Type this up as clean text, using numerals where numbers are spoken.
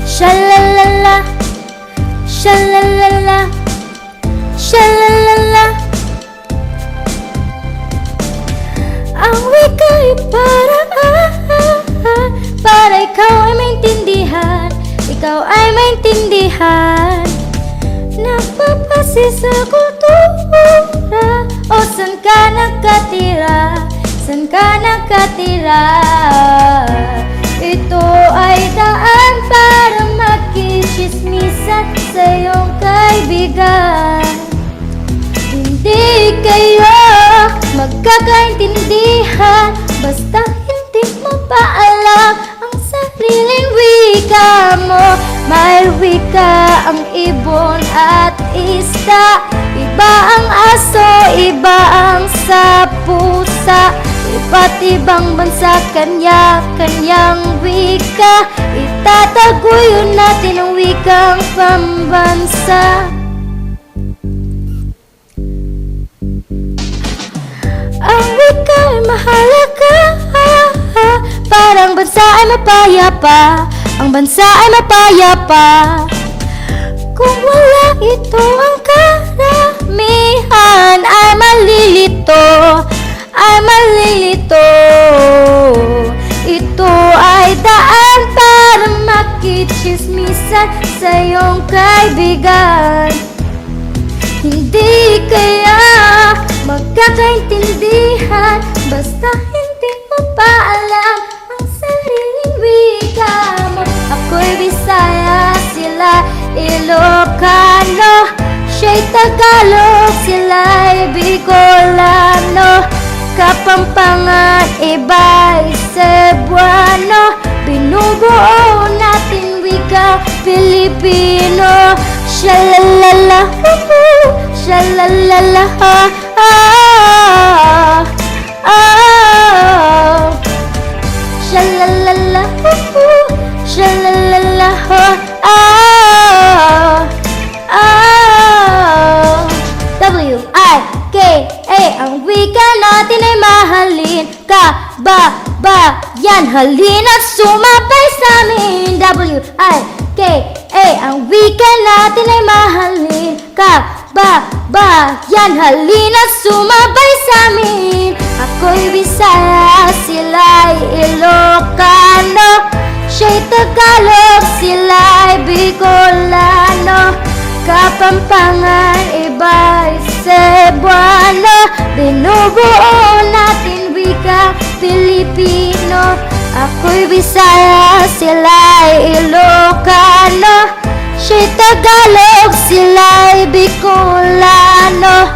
Shalalala, shalalala, shalalala. Ang wika'y para ikaw ay maintindihan, ikaw ay maintindihan. Napapasi sa kultura, o san ka nakatira, san ka nakatira. Ito ay daan para makichismisan sa iyong kaibigan. Hindi kayo magkakaintindihan basta hindi mo pa alam ang sariling wika mo. May wika ang ibon at isda, iba ang aso, iba ang sa pusa. Iba't ibang bansa, kanya-kanyang wika. Itataguyod natin ang wikang pambansa. Ang wika ay mahalaga, parang bansa ay mapayapa, ang bansa ay mapayapa. Kung wala ito ang karamihan ay malilito, ay malilito. Ito ay daan para makichismisan sa iyong kaibigan. Hindi kaya magkakaintindihan basta hindi mo pa alam ang sariling wika mo. Ako'y Bisaya, sila Ilocano, siya'y Tagalog, sila'y Bicolano. Kapampangan, iba'y Cebuano, binubuo natin wika Pilipino. Shalalala, shalalala, shalalala, shalalala, W-I-K-A. Ang wika natin ay mahalin, kababayan, halina't sumabay sa amin. W-I-K-A. Ang wika natin ay mahalin, kababayan, halina't sumabay sa amin. Ako'y Bisaya, sila'y Ilocano, siya'y Tagalog, sila'y Bicolano. Kapampangan, iba'y Cebuano, binubuo natin wika Pilipino. Ako'y Bisaya, sila'y Ilocano, siya'y Tagalog, sila'y Bicolano.